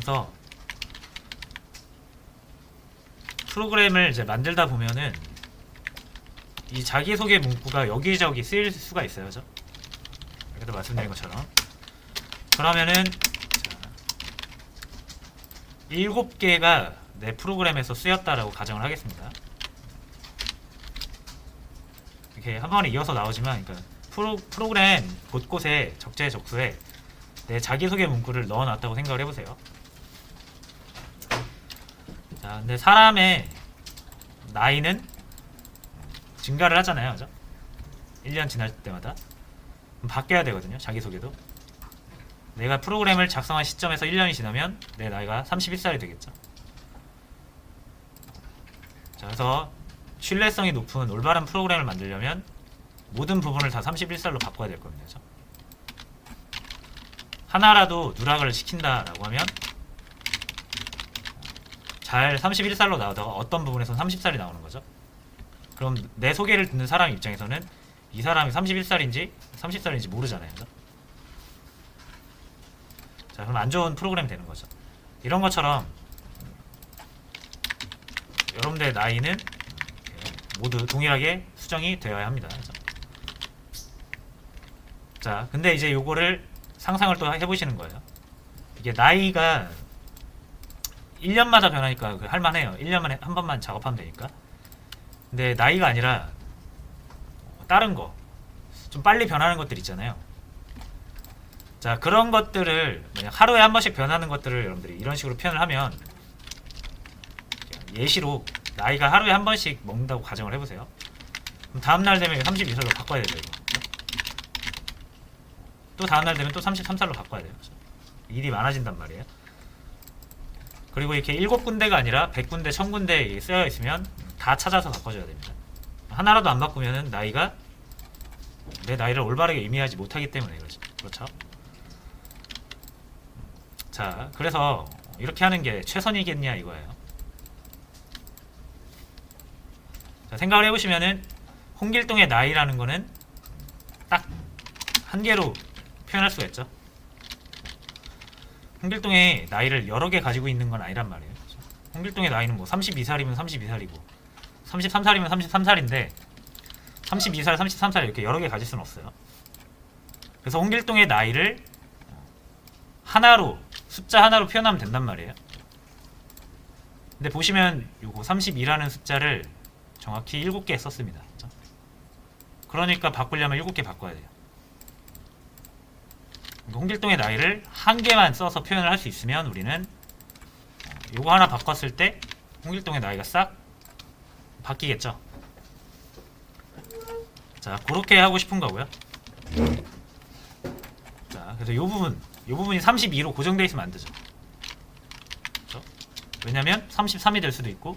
그래서 프로그램을 이제 만들다 보면은 이 자기소개 문구가 여기저기 쓰일 수가 있어요. 그죠? 여기도 말씀드린 것처럼. 그러면은 자, 7개가 내 프로그램에서 쓰였다라고 가정을 하겠습니다. 이렇게 한 번에 이어서 나오지만, 그러니까 프로그램 곳곳에 적재적소에 내 자기소개 문구를 넣어놨다고 생각을 해보세요. 자, 근데 사람의 나이는 증가를 하잖아요, 그죠? 1년 지날 때마다 그럼 바뀌어야 되거든요. 자기소개도 내가 프로그램을 작성한 시점에서 1년이 지나면 내 나이가 31살이 되겠죠. 자, 그래서 신뢰성이 높은 올바른 프로그램을 만들려면 모든 부분을 다 31살로 바꿔야 될 겁니다. 그죠? 하나라도 누락을 시킨다라고 하면 잘 31살로 나오다가 어떤 부분에서는 30살이 나오는 거죠. 그럼 내 소개를 듣는 사람 입장에서는 이 사람이 31살인지 30살인지 모르잖아요. 그죠? 자, 그럼 안 좋은 프로그램이 되는 거죠. 이런 것처럼 여러분들의 나이는 모두 동일하게 수정이 되어야 합니다. 그죠? 자, 근데 이제 요거를 상상을 또 해보시는 거예요. 이게 나이가 1년마다 변하니까 할만해요. 1년만에 한 번만 작업하면 되니까. 근데 나이가 아니라 다른 거 좀 빨리 변하는 것들 있잖아요. 자, 그런 것들을 하루에 한 번씩 변하는 것들을 여러분들이 이런 식으로 표현을 하면, 예시로 나이가 하루에 한 번씩 먹는다고 가정을 해보세요. 그럼 다음날 되면 32살로 바꿔야 되죠. 이거. 또 다음날 되면 또 33살로 바꿔야 돼요. 일이 많아진단 말이에요. 그리고 이렇게 7군데가 아니라 100군데, 1000군데 쓰여 있으면 다 찾아서 바꿔줘야 됩니다. 하나라도 안 바꾸면은 나이가 내 나이를 올바르게 의미하지 못하기 때문에 그렇죠. 자, 그래서 이렇게 하는 게 최선이겠냐 이거예요. 자, 생각을 해보시면은 홍길동의 나이라는 거는 딱 한 개로 표현할 수가 있죠. 홍길동의 나이를 여러 개 가지고 있는 건 아니란 말이에요. 홍길동의 나이는 뭐 32살이면 32살이고 33살이면 33살인데 32살, 33살 이렇게 여러 개 가질 수는 없어요. 그래서 홍길동의 나이를 하나로, 숫자 하나로 표현하면 된단 말이에요. 근데 보시면 요거 32라는 숫자를 정확히 7개 썼습니다. 그러니까 바꾸려면 7개 바꿔야 돼요. 홍길동의 나이를 한 개만 써서 표현을 할 수 있으면 우리는 요거 하나 바꿨을 때 홍길동의 나이가 싹 바뀌겠죠. 자, 그렇게 하고 싶은 거고요. 자, 그래서 요 부분이 32로 고정되어 있으면 안 되죠. 그렇죠? 왜냐면 33이 될 수도 있고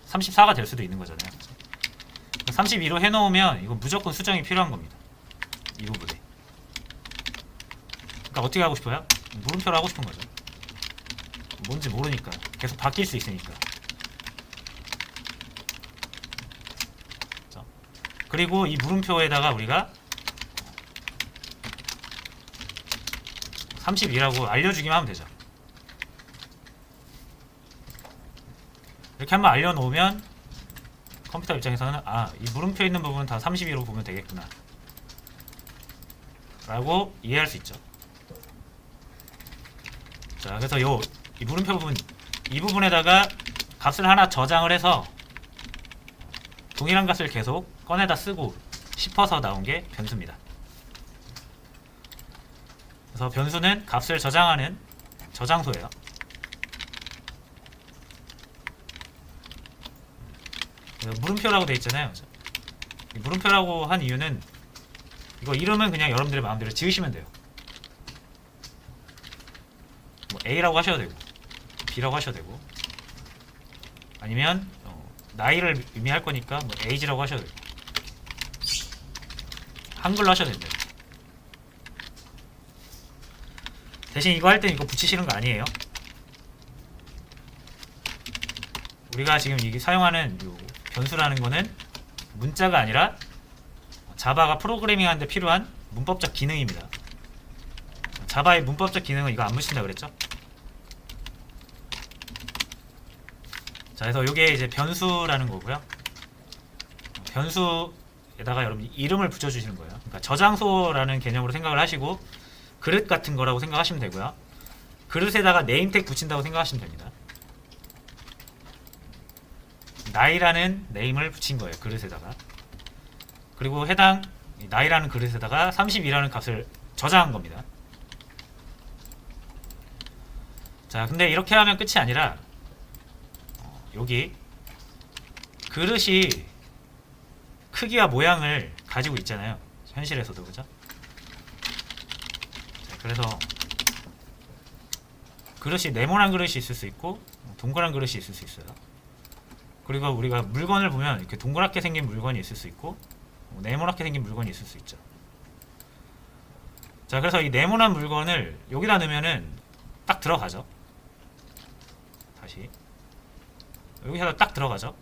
34가 될 수도 있는 거잖아요. 그렇죠? 32로 해놓으면 이거 무조건 수정이 필요한 겁니다. 이 부분에. 그러니까 어떻게 하고 싶어요? 물음표로 하고 싶은 거죠. 뭔지 모르니까. 계속 바뀔 수 있으니까. 그렇죠? 그리고 이 물음표에다가 우리가 32라고 알려주기만 하면 되죠. 이렇게 한번 알려놓으면 컴퓨터 입장에서는 이 물음표 있는 부분은 다 32로 보면 되겠구나 라고 이해할 수 있죠. 자, 그래서 이 물음표 부분, 이 부분에다가 값을 하나 저장을 해서 동일한 값을 계속 꺼내다 쓰고 싶어서 나온 게 변수입니다. 그래서 변수는 값을 저장하는 저장소예요. 물음표라고 되어 있잖아요. 물음표라고 한 이유는 이거 이름은 그냥 여러분들의 마음대로 지으시면 돼요. 뭐 A라고 하셔도 되고 B라고 하셔도 되고 아니면 나이를 의미할 거니까 뭐 age라고 하셔도 되고 한글로 하셔도 됩니다. 대신 이거 할 땐 이거 붙이시는 거 아니에요. 우리가 지금 이게 사용하는 요 변수라는 거는 문자가 아니라 자바가 프로그래밍 하는데 필요한 문법적 기능입니다. 자바의 문법적 기능은 이거 안 붙인다 그랬죠? 자, 그래서 이게 이제 변수라는 거고요. 변수에다가 여러분 이름을 붙여주시는 거예요. 그러니까 저장소라는 개념으로 생각을 하시고 그릇 같은 거라고 생각하시면 되고요. 그릇에다가 네임택 붙인다고 생각하시면 됩니다. 나이라는 네임을 붙인 거예요. 그릇에다가. 그리고 해당 나이라는 그릇에다가 32라는 값을 저장한 겁니다. 자, 근데 이렇게 하면 끝이 아니라 여기 그릇이 크기와 모양을 가지고 있잖아요. 현실에서도. 그죠? 자, 그래서 그릇이 네모난 그릇이 있을 수 있고 동그란 그릇이 있을 수 있어요. 그리고 우리가 물건을 보면 이렇게 동그랗게 생긴 물건이 있을 수 있고 네모나게 생긴 물건이 있을 수 있죠. 자, 그래서 이 네모난 물건을 여기다 넣으면은 딱 들어가죠. 다시 여기서 딱 들어가죠.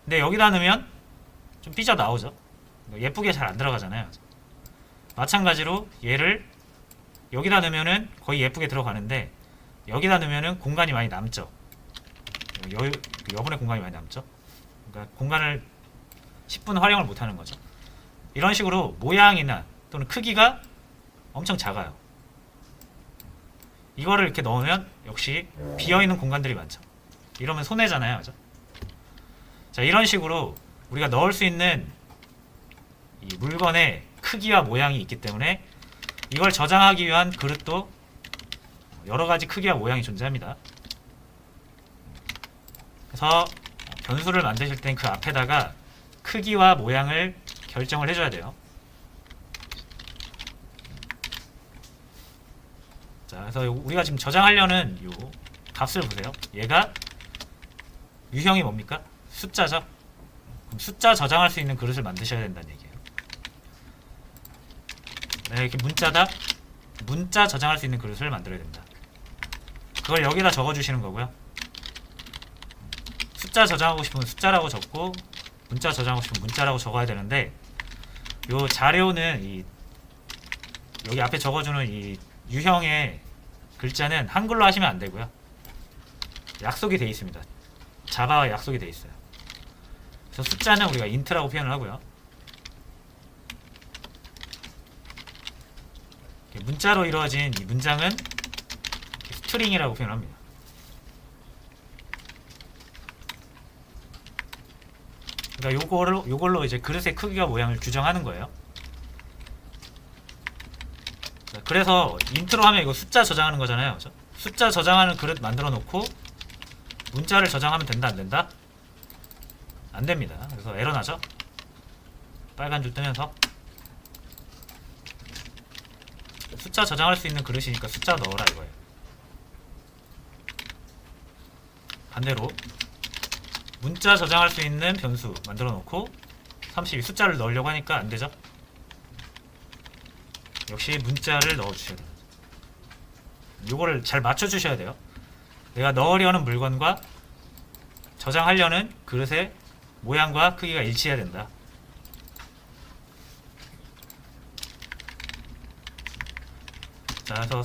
근데 여기다 넣으면 좀 삐져 나오죠. 예쁘게 잘 안 들어가잖아요. 마찬가지로 얘를 여기다 넣으면은 거의 예쁘게 들어가는데 여기다 넣으면은 공간이 많이 남죠. 여분의 공간이 많이 남죠. 그러니까 공간을 10분 활용을 못하는 거죠. 이런 식으로 모양이나 또는 크기가 엄청 작아요. 이거를 이렇게 넣으면 역시 비어있는 공간들이 많죠. 이러면 손해잖아요. 그죠? 자, 이런 식으로 우리가 넣을 수 있는 이 물건의 크기와 모양이 있기 때문에 이걸 저장하기 위한 그릇도 여러가지 크기와 모양이 존재합니다. 그래서 변수를 만드실 땐 그 앞에다가 크기와 모양을 결정을 해줘야 돼요. 자, 그래서 우리가 지금 저장하려는 요 값을 보세요. 얘가 유형이 뭡니까? 숫자죠. 그럼 숫자 저장할 수 있는 그릇을 만드셔야 된다는 얘기예요. 네, 이렇게 문자다. 문자 저장할 수 있는 그릇을 만들어야 된다. 그걸 여기다 적어주시는 거고요. 숫자 저장하고 싶으면 숫자라고 적고 문자 저장하고 싶으면 문자라고 적어야 되는데 요 자료는 여기 앞에 적어주는 이 유형의 글자는 한글로 하시면 안 되고요. 약속이 되어 있습니다. 자바와 약속이 되어 있어요. 그래서 숫자는 우리가 int라고 표현을 하고요. 문자로 이루어진 이 문장은 스트링이라고 표현합니다. 그러니까 요걸로 이제 그릇의 크기와 모양을 규정하는 거예요. 자, 그래서 인트로 하면 이거 숫자 저장하는 거잖아요. 그렇죠? 숫자 저장하는 그릇 만들어 놓고 문자를 저장하면 된다, 안 된다? 안 됩니다. 그래서 에러 나죠? 빨간 줄 뜨면서 숫자 저장할 수 있는 그릇이니까 숫자 넣어라 이거예요. 반대로 문자 저장할 수 있는 변수 만들어 놓고 32 숫자를 넣으려고 하니까 안 되죠? 역시 문자를 넣어 주셔야 돼요. 요거를 잘 맞춰 주셔야 돼요. 내가 넣으려는 물건과 저장하려는 그릇의 모양과 크기가 일치해야 된다. 자, 그래서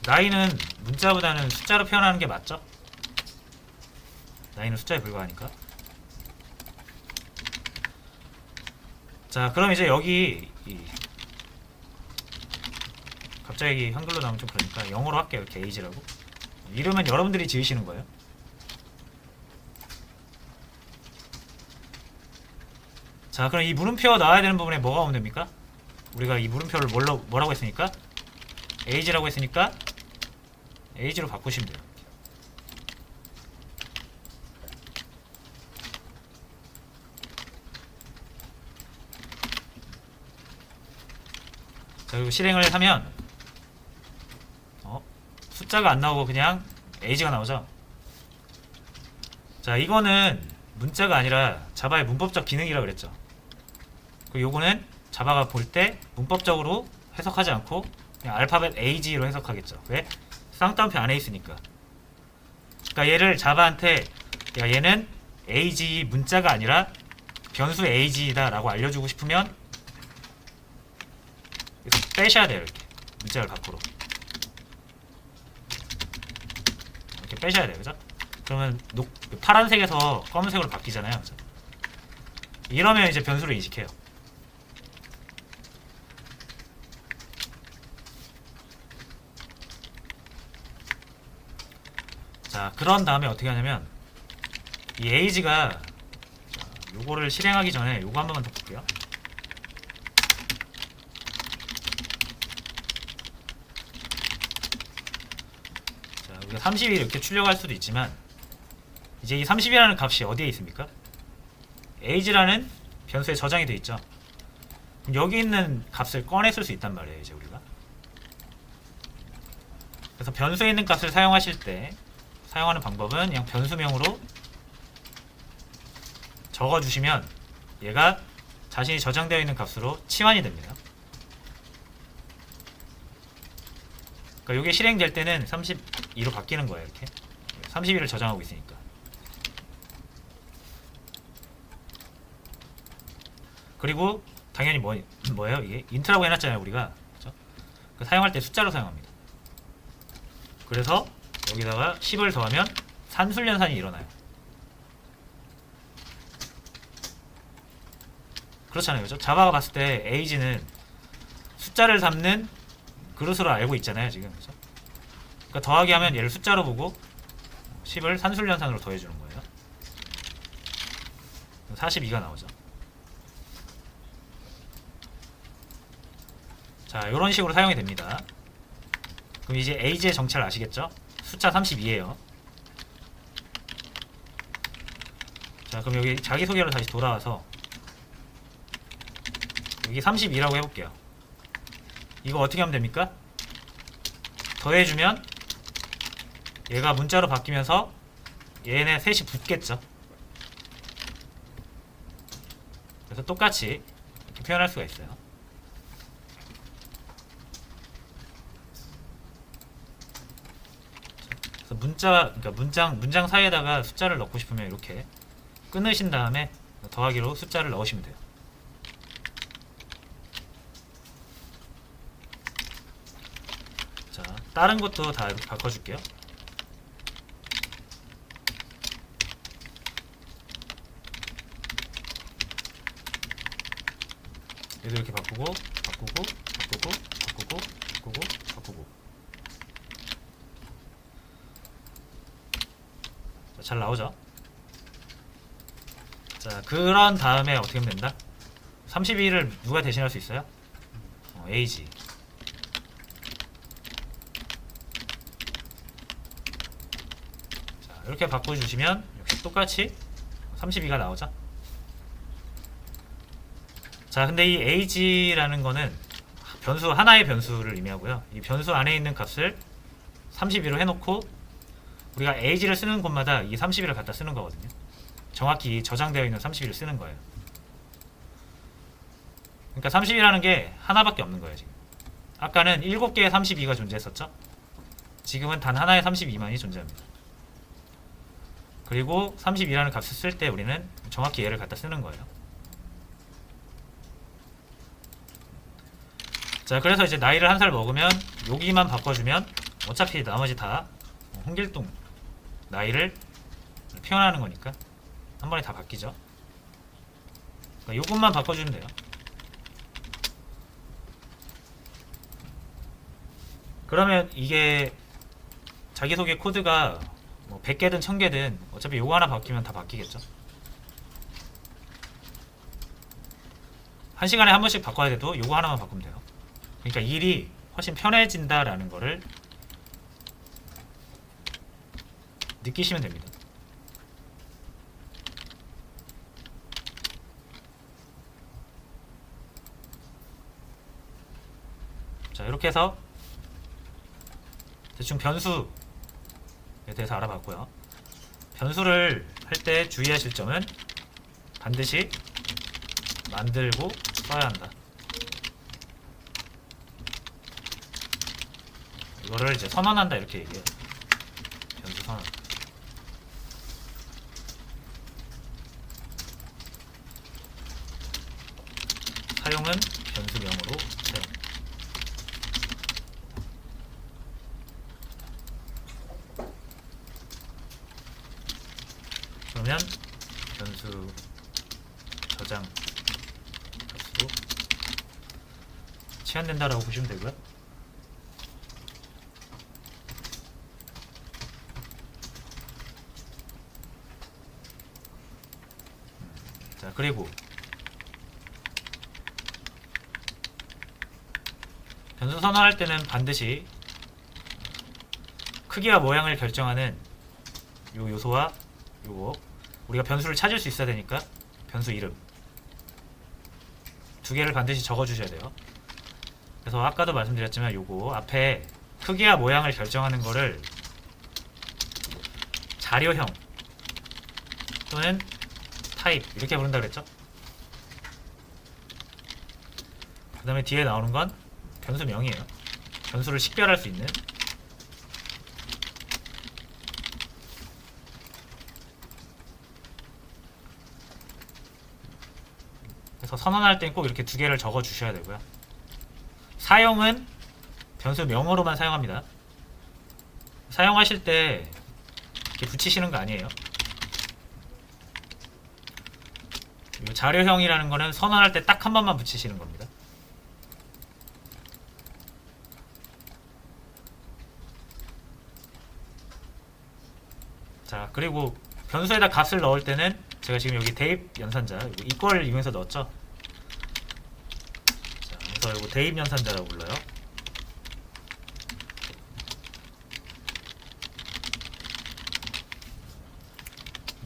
나이는 문자보다는 숫자로 표현하는 게 맞죠? 나이는 숫자에 불과하니까. 자, 그럼 이제 여기 갑자기 한글로 나오면 좀 그러니까 영어로 할게요. 이렇게 age라고. 이름은 여러분들이 지으시는 거예요. 자, 그럼 이 물음표 나와야 되는 부분에 뭐가 오면 됩니까? 우리가 이 물음표를 뭐라고 했으니까? age라고 했으니까 age로 바꾸시면 돼요. 자, 그리고 실행을 하면 숫자가 안 나오고 그냥 age가 나오죠. 자, 이거는 문자가 아니라 자바의 문법적 기능이라고 그랬죠. 그리고 요거는 자바가 볼 때 문법적으로 해석하지 않고 그냥 알파벳 age로 해석하겠죠. 왜? 쌍따옴표 안에 있으니까. 그러니까 얘를 자바한테 야, 얘는 age 문자가 아니라 변수 age다 라고 알려주고 싶으면 빼셔야 돼요. 이렇게 문자를 밖으로 이렇게 빼셔야 돼요. 그죠? 그러면 파란색에서 검은색으로 바뀌잖아요. 그죠? 이러면 이제 변수를 인식해요. 자, 그런 다음에 어떻게 하냐면 이 age가 요거를 실행하기 전에 요거 한 번만 더 볼게요. 자, 우리가 30이 이렇게 출력할 수도 있지만 이제 이 30이라는 값이 어디에 있습니까? age라는 변수에 저장이 되어 있죠. 그럼 여기 있는 값을 꺼냈을 수 있단 말이에요. 이제 우리가 그래서 변수에 있는 값을 사용하실 때 사용하는 방법은 그냥 변수명으로 적어주시면 얘가 자신이 저장되어 있는 값으로 치환이 됩니다. 그러니까 이게 실행될 때는 32로 바뀌는 거예요. 이렇게 32를 저장하고 있으니까. 그리고 당연히 뭐예요? 이게 인트라고 해놨잖아요. 우리가 그렇죠? 사용할 때 숫자로 사용합니다. 그래서 여기다가 10을 더하면 산술연산이 일어나요. 그렇잖아요. 그죠? 자바가 봤을 때 age는 숫자를 담는 그릇으로 알고 있잖아요. 지금. 그죠? 그러니까 더하기 하면 얘를 숫자로 보고 10을 산술연산으로 더해주는 거예요. 42가 나오죠. 자, 이런 식으로 사용이 됩니다. 그럼 이제 age의 정체를 아시겠죠? 숫자 32예요. 자, 그럼 여기 자기소개로 다시 돌아와서 여기 32라고 해볼게요. 이거 어떻게 하면 됩니까? 더해주면 얘가 문자로 바뀌면서 얘네 셋이 붙겠죠. 그래서 똑같이 이렇게 표현할 수가 있어요. 그래서 그러니까 문장 사이에다가 숫자를 넣고 싶으면 이렇게 끊으신 다음에 더하기로 숫자를 넣으시면 돼요. 자, 다른 것도 다 이렇게 바꿔줄게요. 얘도 이렇게 바꾸고 자, 잘 나오죠? 자, 그런 다음에 어떻게 하면 된다? 32를 누가 대신할 수 있어요? age. 자, 이렇게 바꿔주시면 역시 똑같이 32가 나오죠? 자, 근데 이 age라는 거는 하나의 변수를 의미하고요. 이 변수 안에 있는 값을 32로 해놓고 우리가 age를 쓰는 곳마다 이 31을 갖다 쓰는 거거든요. 정확히 저장되어 있는 31을 쓰는 거예요. 그러니까 30이라는 게 하나밖에 없는 거예요. 지금 아까는 7개의 32가 존재했었죠. 지금은 단 하나의 32만이 존재합니다. 그리고 32라는 값을 쓸 때 우리는 정확히 얘를 갖다 쓰는 거예요. 자, 그래서 이제 나이를 1살 먹으면 여기만 바꿔주면 어차피 나머지 다 홍길동 나이를 표현하는 거니까 한 번에 다 바뀌죠. 그러니까 요것만 바꿔주면 돼요. 그러면 이게 자기소개 코드가 뭐 100개든 1000개든 어차피 요거 하나 바뀌면 다 바뀌겠죠. 1시간에 한 번씩 바꿔야 돼도 요거 하나만 바꾸면 돼요. 그러니까 일이 훨씬 편해진다라는 거를 느끼시면 됩니다. 자, 이렇게 해서 대충 변수에 대해서 알아봤고요. 변수를 할 때 주의하실 점은 반드시 만들고 써야 한다. 이거를 이제 선언한다 이렇게 얘기해요. 변수 선언. 사용은 변수명으로 사용. 그러면 변수 저장 값으로 치환된다라고 보시면 되고요. 자, 그리고 변수 선언할 때는 반드시 크기와 모양을 결정하는 요 요소와 요거 우리가 변수를 찾을 수 있어야 되니까 변수 이름 두 개를 반드시 적어 주셔야 돼요. 그래서 아까도 말씀드렸지만 요거 앞에 크기와 모양을 결정하는 거를 자료형 또는 타입 이렇게 부른다 그랬죠. 그 다음에 뒤에 나오는 건 변수명이에요. 변수를 식별할 수 있는. 그래서 선언할 땐 꼭 이렇게 두 개를 적어 주셔야 되고요. 사용은 변수명으로만 사용합니다. 사용하실 때 이렇게 붙이시는 거 아니에요. 그리고 자료형이라는 거는 선언할 때 딱 한 번만 붙이시는 겁니다. 자, 그리고 변수에다 값을 넣을 때는 제가 지금 여기 대입 연산자 이걸 이용해서 넣었죠. 자, 그래서 이거 대입 연산자라고 불러요.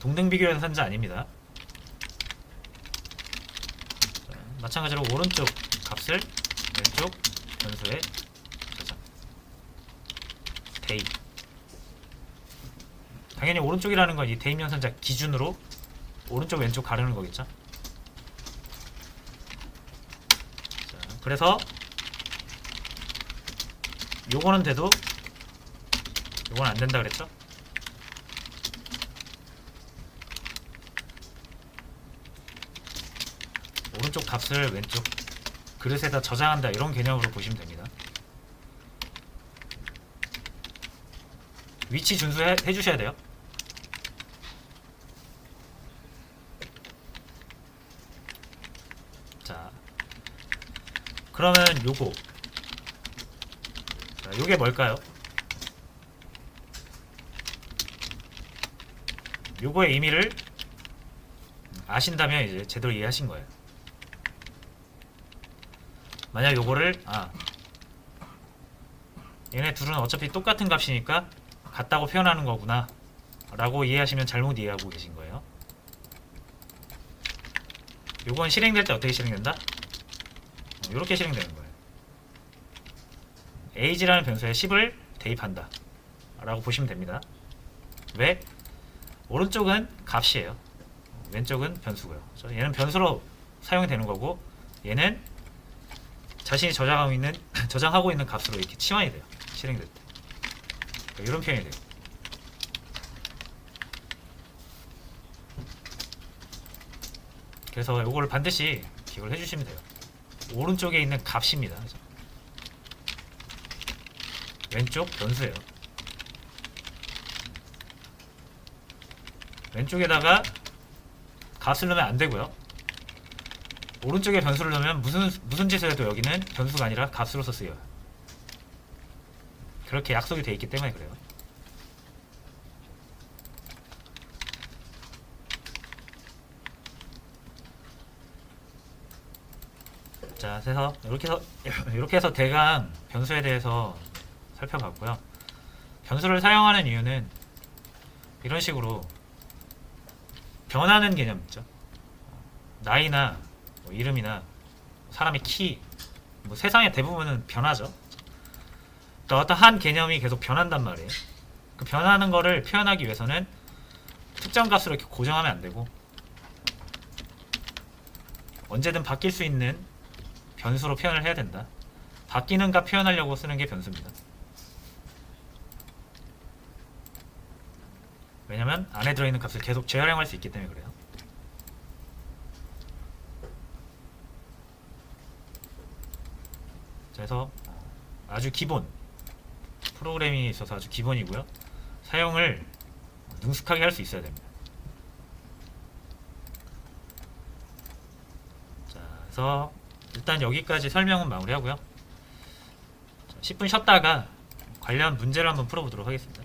동등 비교 연산자 아닙니다. 자, 마찬가지로 오른쪽 값을 왼쪽 변수에 저장. 대입. 당연히 오른쪽이라는 건 이 대입 연산자 기준으로 오른쪽 왼쪽 가르는 거겠죠. 자, 그래서 요거는 돼도 요건 안 된다 그랬죠. 오른쪽 값을 왼쪽 그릇에다 저장한다 이런 개념으로 보시면 됩니다. 위치 준수해 주셔야 돼요. 자, 그러면 요거 자, 요게 뭘까요? 요거의 의미를 아신다면 이제 제대로 이해하신 거예요. 만약 요거를 얘네 둘은 어차피 똑같은 값이니까 같다고 표현하는 거구나 라고 이해하시면 잘못 이해하고 계신 거예요. 요건 실행될 때 어떻게 실행된다? 요렇게 실행되는 거예요. age라는 변수에 10을 대입한다 라고 보시면 됩니다. 왜? 오른쪽은 값이에요. 왼쪽은 변수고요. 얘는 변수로 사용이 되는 거고 얘는 자신이 저장하고 있는 값으로 이렇게 치환이 돼요. 실행될 때. 이런 표현이 돼요. 그래서 이거를 반드시 기억을 해주시면 돼요. 오른쪽에 있는 값입니다. 그죠? 왼쪽 변수예요. 왼쪽에다가 값을 넣으면 안 되고요. 오른쪽에 변수를 넣으면 무슨 짓을 해도 여기는 변수가 아니라 값으로서 쓰여요. 그렇게 약속이 되어 있기 때문에 그래요. 자, 그래서 이렇게 해서 대강 변수에 대해서 살펴봤고요. 변수를 사용하는 이유는 이런 식으로 변하는 개념 있죠. 나이나 뭐 이름이나 사람의 키, 뭐 세상의 대부분은 변하죠. 그러니까 어떤 한 개념이 계속 변한단 말이에요. 그 변하는 거를 표현하기 위해서는 특정 값으로 이렇게 고정하면 안 되고 언제든 바뀔 수 있는 변수로 표현을 해야 된다. 바뀌는 값 표현하려고 쓰는 게 변수입니다. 왜냐면 안에 들어있는 값을 계속 재활용할 수 있기 때문에 그래요. 그래서 아주 기본 프로그래밍에 있어서 아주 기본이고요. 사용을 능숙하게 할 수 있어야 됩니다. 그래서 일단 여기까지 설명은 마무리하고요. 10분 쉬었다가 관련 문제를 한번 풀어보도록 하겠습니다.